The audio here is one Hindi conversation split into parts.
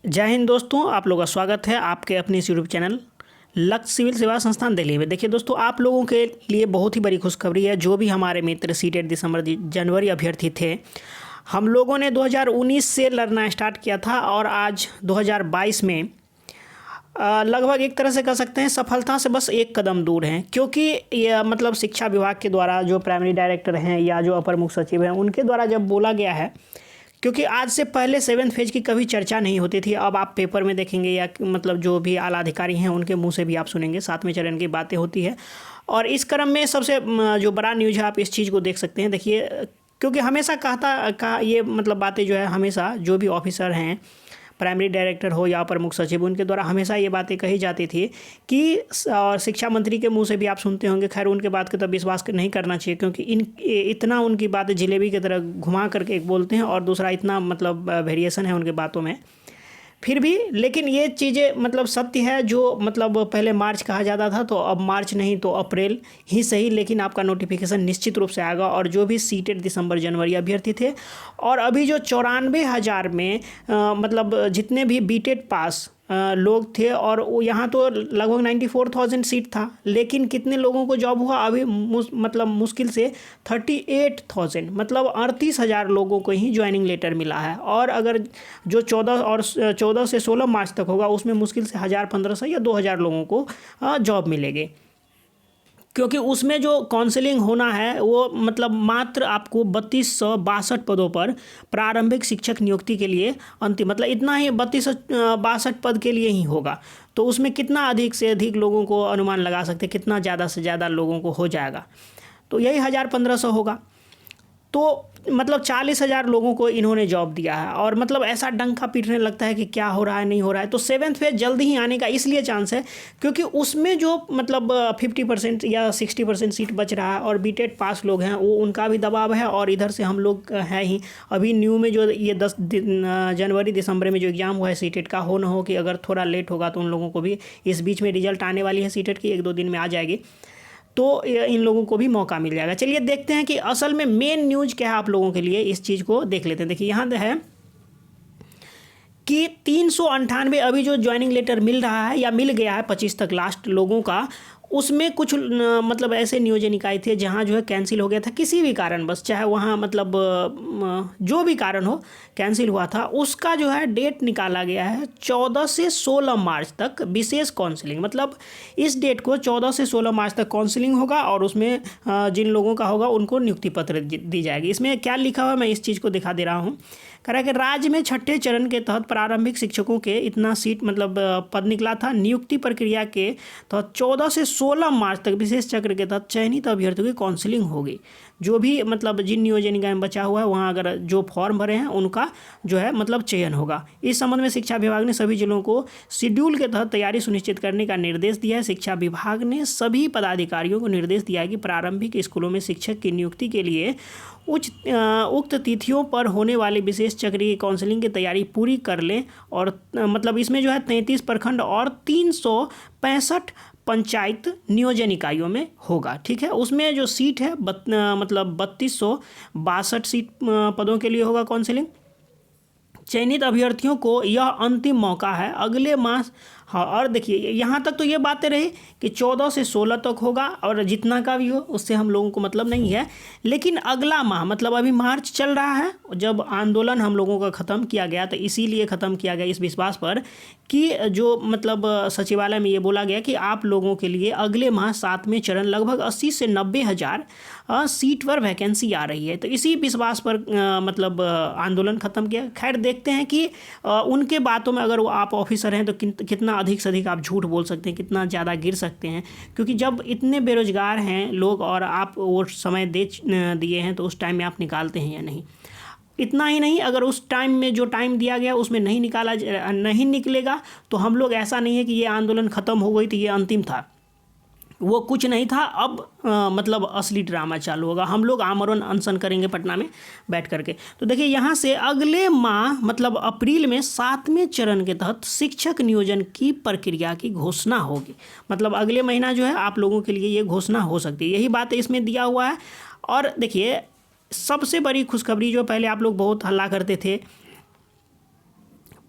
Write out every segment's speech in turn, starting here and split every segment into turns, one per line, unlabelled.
जय हिंद दोस्तों, आप लोगों का स्वागत है आपके अपने इस यूट्यूब चैनल लक्ष्य सिविल सेवा संस्थान दिल्ली में। देखिए दोस्तों, आप लोगों के लिए बहुत ही बड़ी खुशखबरी है। जो भी हमारे मित्र सीटेट दिसंबर जनवरी अभ्यर्थी थे, हम लोगों ने 2019 से लड़ना स्टार्ट किया था और आज 2022 में लगभग एक तरह से कह सकते हैं सफलता से बस एक कदम दूर हैं। क्योंकि ये मतलब शिक्षा विभाग के द्वारा जो प्राइमरी डायरेक्टर हैं या जो अपर मुख्य सचिव हैं, उनके द्वारा जब बोला गया है, क्योंकि आज से पहले 7th फेज की कभी चर्चा नहीं होती थी। अब आप पेपर में देखेंगे या मतलब जो भी आला अधिकारी हैं उनके मुंह से भी आप सुनेंगे 7वें चरण की बातें होती है। और इस क्रम में सबसे जो बड़ा न्यूज़ है, आप इस चीज़ को देख सकते हैं। देखिए, क्योंकि हमेशा ये मतलब बातें जो है हमेशा जो भी ऑफिसर हैं, प्राइमरी डायरेक्टर हो या अपर मुख्य सचिव, उनके द्वारा हमेशा ये बातें कही जाती थी कि और शिक्षा मंत्री के मुंह से भी आप सुनते होंगे। खैर, उनके बात का तो विश्वास नहीं करना चाहिए, क्योंकि इतना उनकी बातें जलेबी की तरह घुमा करके एक बोलते हैं और दूसरा इतना मतलब वेरिएशन है उनके बातों में। फिर भी लेकिन ये चीज़ें मतलब सत्य है। जो मतलब पहले मार्च कहा जाता था, तो अब मार्च नहीं तो अप्रैल ही सही, लेकिन आपका नोटिफिकेशन निश्चित रूप से आएगा। और जो भी सीटेट दिसंबर जनवरी अभ्यर्थी थे और अभी जो 94,000 में मतलब जितने भी बीटेट पास लोग थे, और यहाँ तो लगभग 94,000 सीट था, लेकिन कितने लोगों को जॉब हुआ अभी मतलब मुश्किल से 38,000 मतलब 38,000 लोगों को ही ज्वाइनिंग लेटर मिला है। और अगर जो 14 से 16 मार्च तक होगा, उसमें मुश्किल से 1,000, 1,500 या 2,000 लोगों को जॉब मिलेगी। क्योंकि उसमें जो काउंसलिंग होना है वो मतलब मात्र आपको 3262 पदों पर प्रारंभिक शिक्षक नियुक्ति के लिए अंतिम मतलब इतना ही 3262 पद के लिए ही होगा। तो उसमें कितना अधिक से अधिक लोगों को अनुमान लगा सकते हैं, कितना ज़्यादा से ज़्यादा लोगों को हो जाएगा, तो यही 1,000, 1,500 होगा। तो मतलब 40,000 लोगों को इन्होंने जॉब दिया है। और मतलब ऐसा डंका पीटने लगता है कि क्या हो रहा है, नहीं हो रहा है। तो 7th फेज जल्दी ही आने का इसलिए चांस है क्योंकि उसमें जो मतलब 50% या 60% सीट बच रहा है, और बीटेट पास लोग हैं वो उनका भी दबाव है, और इधर से हम लोग हैं ही। अभी न्यू में जो ये 10 जनवरी दिसंबर में जो एग्ज़ाम हुआ है सीटेट का, हो ना हो कि अगर थोड़ा लेट होगा तो उन लोगों को भी इस बीच में रिजल्ट आने वाली है सीटेट की, 1-2 दिन में आ जाएगी, तो इन लोगों को भी मौका मिल जाएगा। चलिए देखते हैं कि असल में मेन न्यूज़ क्या है आप लोगों के लिए, इस चीज़ को देख लेते हैं। देखिए यहाँ है कि 398 अभी जो ज्वाइनिंग लेटर मिल रहा है या मिल गया है 25 तक लास्ट लोगों का, उसमें कुछ मतलब ऐसे नियोजन इकाई थे जहाँ जो है कैंसिल हो गया था किसी भी कारण, बस चाहे वहाँ मतलब जो भी कारण हो कैंसिल हुआ था, उसका जो है डेट निकाला गया है 14 से 16 मार्च तक विशेष काउंसलिंग। मतलब इस डेट को 14 से 16 मार्च तक काउंसलिंग होगा और उसमें जिन लोगों का होगा उनको नियुक्ति पत्र दी जाएगी। इसमें क्या लिखा हुआ है मैं इस चीज़ को दिखा दे रहा हूँ। कह रहा है कि राज्य में 6ठे चरण के तहत प्रारंभिक शिक्षकों के इतना सीट मतलब पद निकला था। नियुक्ति प्रक्रिया के तहत 14 से 16 मार्च तक विशेष चक्र के तहत चयनित अभ्यर्थियों की काउंसलिंग होगी। जो भी मतलब जिन नियोजन निकाय में बचा हुआ है, वहाँ अगर जो फॉर्म भरे हैं उनका जो है मतलब चयन होगा। इस संबंध में शिक्षा विभाग ने सभी जिलों को शेड्यूल के तहत तैयारी सुनिश्चित करने का निर्देश दिया है। शिक्षा विभाग ने सभी पदाधिकारियों को निर्देश दिया है कि प्रारंभिक स्कूलों में शिक्षक की नियुक्ति के लिए उक्त तिथियों पर होने वाली विशेष चक्रीय काउंसलिंग की तैयारी पूरी कर लें। और मतलब इसमें जो है 33 प्रखंड और 365 पंचायत नियोजन इकाइयों में होगा। ठीक है, उसमें जो सीट है मतलब 3262 सीट पदों के लिए होगा काउंसलिंग। चयनित अभ्यर्थियों को यह अंतिम मौका है अगले मास। हाँ, और देखिए यहाँ तक तो ये बातें रही कि 14 से 16 तक होगा, और जितना का भी हो उससे हम लोगों को मतलब नहीं है। लेकिन अगला माह मतलब अभी मार्च चल रहा है, जब आंदोलन हम लोगों का ख़त्म किया गया, तो इसीलिए ख़त्म किया गया इस विश्वास पर कि जो मतलब सचिवालय में ये बोला गया कि आप लोगों के लिए अगले माह 7वें चरण लगभग 80 से 90 हज़ार सीट पर वैकेंसी आ रही है। तो इसी विश्वास पर मतलब आंदोलन ख़त्म किया। खैर देखते हैं कि उनके बातों में अगर वो आप ऑफिसर हैं तो कितना अधिक से अधिक आप झूठ बोल सकते हैं, कितना ज़्यादा गिर सकते हैं। क्योंकि जब इतने बेरोजगार हैं लोग और आप वो समय दिए हैं, तो उस टाइम में आप निकालते हैं या नहीं। इतना ही नहीं, अगर उस टाइम में जो टाइम दिया गया उसमें नहीं निकलेगा, तो हम लोग ऐसा नहीं है कि ये आंदोलन ख़त्म हो गई तो ये अंतिम था, वो कुछ नहीं था। अब मतलब असली ड्रामा चालू होगा। हम लोग आमरण अनशन करेंगे पटना में बैठ करके। तो देखिए यहाँ से अगले माह मतलब अप्रैल में 7वें चरण के तहत शिक्षक नियोजन की प्रक्रिया की घोषणा होगी। मतलब अगले महीना जो है आप लोगों के लिए ये घोषणा हो सकती है, यही बात इसमें दिया हुआ है। और देखिए सबसे बड़ी खुशखबरी जो पहले आप लोग बहुत हल्ला करते थे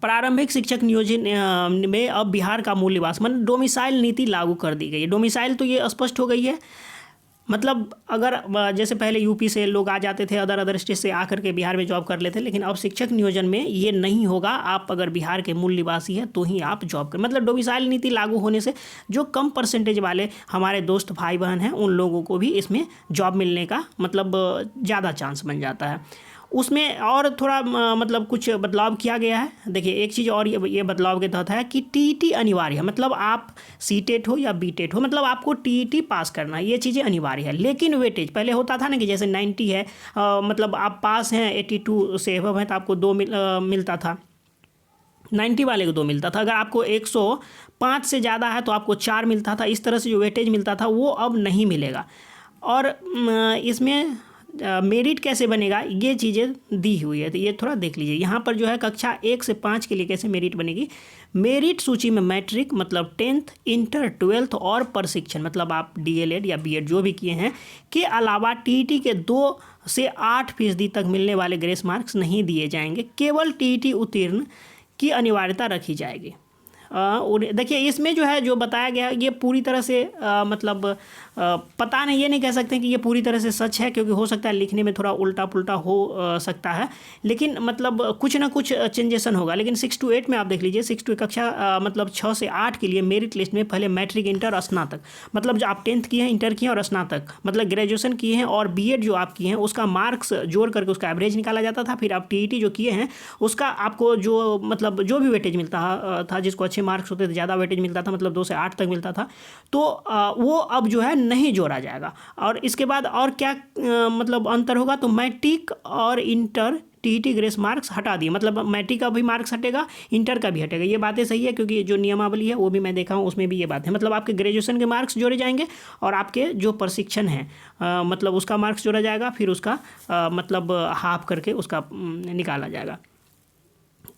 प्रारंभिक शिक्षक नियोजन में अब बिहार का मूल निवास मतलब डोमिसाइल नीति लागू कर दी गई है। डोमिसाइल तो ये स्पष्ट हो गई है, मतलब अगर जैसे पहले यूपी से लोग आ जाते थे, अदर स्टेट से आकर के बिहार में जॉब कर लेते, लेकिन अब शिक्षक नियोजन में ये नहीं होगा। आप अगर बिहार के मूल निवासी हैं तो ही आप जॉब करें। मतलब डोमिसाइल नीति लागू होने से जो कम परसेंटेज वाले हमारे दोस्त भाई बहन हैं उन लोगों को भी इसमें जॉब मिलने का मतलब ज़्यादा चांस बन जाता है। उसमें और थोड़ा मतलब कुछ बदलाव किया गया है। देखिए एक चीज़ और ये बदलाव के तहत है कि टीईटी अनिवार्य है, मतलब आप सीटेट हो या बीटेट हो, मतलब आपको टीईटी पास करना है, ये चीज़ें अनिवार्य है। लेकिन वेटेज पहले होता था ना कि जैसे 90 है मतलब आप पास हैं 82 से एबव हैं तो आपको 2 मिलता था, 90 वाले को 2 मिलता था, अगर आपको 105 से ज़्यादा है तो आपको 4 मिलता था। इस तरह से जो वेटेज मिलता था वो अब नहीं मिलेगा। और इसमें मेरिट कैसे बनेगा ये चीज़ें दी हुई है, तो ये थोड़ा देख लीजिए। यहाँ पर जो है कक्षा 1 से 5 के लिए कैसे मेरिट बनेगी। मेरिट सूची में मैट्रिक मतलब 10th, इंटर, 12th और प्रशिक्षण मतलब आप डीएलएड या बीएड जो भी किए हैं के अलावा टीईटी के 2 से 8% तक मिलने वाले ग्रेस मार्क्स नहीं दिए जाएंगे। केवल टीईटी उत्तीर्ण की अनिवार्यता रखी जाएगी। देखिए इसमें जो है जो बताया गया ये पूरी तरह से मतलब पता नहीं, ये नहीं कह सकते कि ये पूरी तरह से सच है, क्योंकि हो सकता है लिखने में थोड़ा उल्टा पुल्टा हो सकता है, लेकिन मतलब कुछ ना कुछ चेंजेसन होगा। लेकिन 6 to 8 में आप देख लीजिए, 6 to कक्षा मतलब 6 से 8 के लिए मेरिट लिस्ट में पहले मैट्रिक, इंटर, स्नातक मतलब जो आप 10th किए हैं, इंटर किए हैं और स्नातक मतलब ग्रेजुएशन किए हैं और बीएड जो आप किए हैं उसका मार्क्स जोड़ करके उसका एवरेज निकाला जाता था। फिर आप टीईटी जो किए हैं उसका आपको जो मतलब जो भी वेटेज मिलता था, जिसको अच्छे मार्क्स होते थे ज़्यादा वेटेज मिलता था, मतलब 2 से 8 तक मिलता था, तो वो अब जो है नहीं जोड़ा जाएगा। और इसके बाद और क्या मतलब अंतर होगा, तो मैट्रिक और इंटर टीईटी ग्रेस मार्क्स हटा दिए, मतलब मैट्रिक का भी मार्क्स हटेगा, इंटर का भी हटेगा। ये बातें सही है क्योंकि जो नियमावली है वो भी मैं देखा हूँ, उसमें भी ये बात है। मतलब आपके ग्रेजुएशन के मार्क्स जोड़े जाएंगे और आपके जो प्रशिक्षण है मतलब उसका मार्क्स जोड़ा जाएगा, फिर उसका मतलब हाफ करके उसका निकाला जाएगा।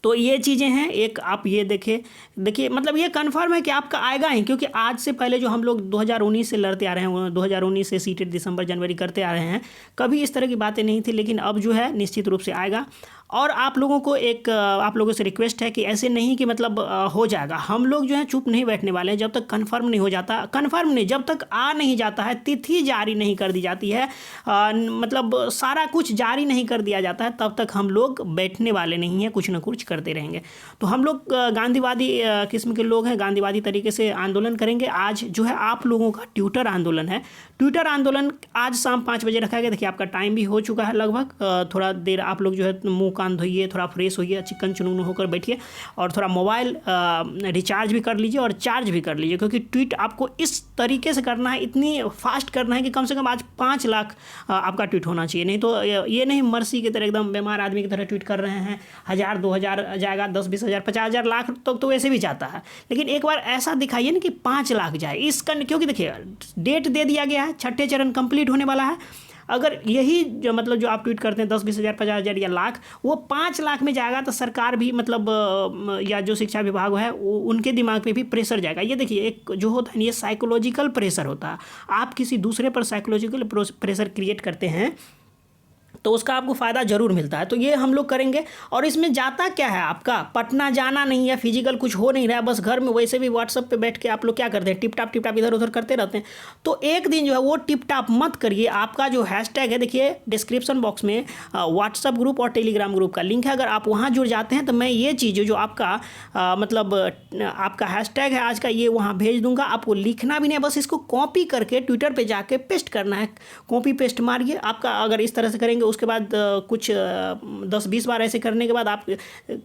तो ये चीज़ें हैं। एक आप ये देखिए मतलब ये कंफर्म है कि आपका आएगा ही, क्योंकि आज से पहले जो हम लोग 2019 से लड़ते आ रहे हैं, 2019 से सीटेट दिसंबर जनवरी करते आ रहे हैं, कभी इस तरह की बातें नहीं थी, लेकिन अब जो है निश्चित रूप से आएगा। और आप लोगों को एक आप लोगों से रिक्वेस्ट है कि ऐसे नहीं कि मतलब हो जाएगा, हम लोग जो है चुप नहीं बैठने वाले हैं जब तक कंफर्म नहीं हो जाता, कंफर्म नहीं जब तक आ नहीं जाता है, तिथि जारी नहीं कर दी जाती है, मतलब सारा कुछ जारी नहीं कर दिया जाता है, तब तक हम लोग बैठने वाले नहीं हैं, कुछ ना कुछ करते रहेंगे। तो हम लोग गांधीवादी किस्म के लोग हैं, गांधीवादी तरीके से आंदोलन करेंगे। आज जो है आप लोगों का ट्विटर आंदोलन है, ट्विटर आंदोलन आज शाम 5 बजे रखा गया। देखिए आपका टाइम भी हो चुका है लगभग, थोड़ा देर आप लोग जो है मुँह कान धोइए, थोड़ा फ्रेश होइए, चिकन चुनून होकर बैठिए और थोड़ा मोबाइल रिचार्ज भी कर लीजिए और चार्ज भी कर लीजिए, क्योंकि ट्वीट आपको इस तरीके से करना है, इतनी फास्ट करना है कि कम से कम आज 5 लाख आपका ट्वीट होना चाहिए। नहीं तो ये नहीं मर्सी की तरह एकदम बीमार आदमी की तरह ट्वीट कर रहे हैं, 1000 2000 जाएगा, 10-20 हज़ार 50 हज़ार लाख तक तो वैसे भी जाता है, लेकिन एक बार ऐसा दिखाइए ना कि 5 लाख जाए इसका, क्योंकि देखिए डेट दे दिया गया है, 6ठे चरण कंप्लीट होने वाला है। अगर यही जो मतलब जो आप ट्वीट करते हैं 10-20 हज़ार 50 हज़ार या लाख, वो 5 लाख में जाएगा तो सरकार भी मतलब या जो शिक्षा विभाग है वो उनके दिमाग पे भी प्रेशर जाएगा। ये देखिए एक जो होता है ये साइकोलॉजिकल प्रेशर होता है, आप किसी दूसरे पर साइकोलॉजिकल प्रेशर क्रिएट करते हैं तो उसका आपको फ़ायदा जरूर मिलता है। तो ये हम लोग करेंगे। और इसमें जाता क्या है, आपका पटना जाना नहीं है, फिजिकल कुछ हो नहीं रहा है, बस घर में वैसे भी व्हाट्सअप पे बैठ के आप लोग क्या करते हैं, टिप टाप इधर उधर करते रहते हैं। तो एक दिन जो है वो टिप टाप मत करिए। आपका जो हैशटैग है, देखिए डिस्क्रिप्शन बॉक्स में व्हाट्सअप ग्रुप और टेलीग्राम ग्रुप का लिंक है, अगर आप वहाँ जुड़ जाते हैं तो मैं ये चीज़ जो आपका मतलब आपका हैशटैग है आज का, ये वहाँ भेज दूंगा। आपको लिखना भी नहीं है, बस इसको कॉपी करके ट्विटर पर जाके पेस्ट करना है, कॉपी पेस्ट मारिए। आपका अगर इस तरह से करेंगे उसके बाद कुछ 10-20 बार ऐसे करने के बाद आप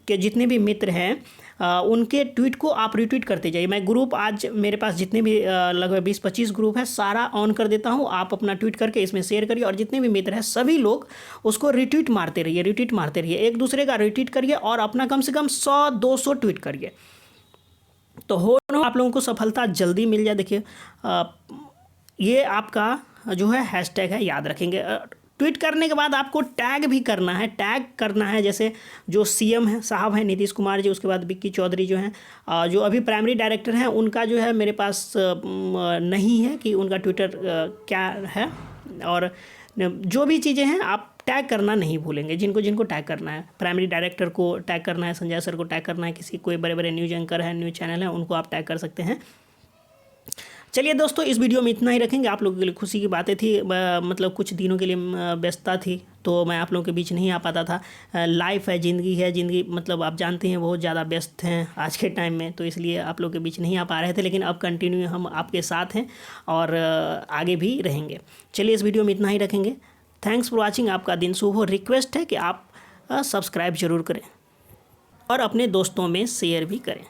के जितने भी मित्र हैं उनके ट्वीट को आप रिट्वीट करते जाइए। मैं ग्रुप आज मेरे पास जितने भी लगभग 20-25 ग्रुप है सारा ऑन कर देता हूं, आप अपना ट्वीट करके इसमें शेयर करिए और जितने भी मित्र हैं सभी लोग उसको रिट्वीट मारते रहिए, एक दूसरे का रिट्वीट करिए और अपना कम से कम 100-200 ट्वीट करिए, तो हो आप लोगों को सफलता जल्दी मिल जाए। देखिए ये आपका जो है हैशटैग है, याद रखेंगे। ट्वीट करने के बाद आपको टैग भी करना है, जैसे जो सीएम है साहब हैं नीतीश कुमार जी, उसके बाद विक्की चौधरी जो हैं जो अभी प्राइमरी डायरेक्टर हैं, उनका जो है मेरे पास नहीं है कि उनका ट्विटर क्या है, और जो भी चीज़ें हैं आप टैग करना नहीं भूलेंगे, जिनको जिनको टैग करना है, प्राइमरी डायरेक्टर को टैग करना है, संजय सर को टैग करना है, किसी कोई बड़े बड़े न्यूज़ एंकर हैं, न्यूज़ चैनल हैं, उनको आप टैग कर सकते हैं। चलिए दोस्तों, इस वीडियो में इतना ही रखेंगे। आप लोगों के लिए खुशी की बातें थी, मतलब कुछ दिनों के लिए व्यस्तता थी तो मैं आप लोगों के बीच नहीं आ पाता था। लाइफ है, ज़िंदगी मतलब आप जानते हैं बहुत ज़्यादा व्यस्त हैं आज के टाइम में, तो इसलिए आप लोगों के बीच नहीं आ पा रहे थे, लेकिन अब कंटिन्यू हम आपके साथ हैं और आगे भी रहेंगे। चलिए इस वीडियो में इतना ही रखेंगे। Thanks for watching. आपका दिन शुभ हो। रिक्वेस्ट है कि आप सब्सक्राइब जरूर करें और अपने दोस्तों में शेयर भी करें।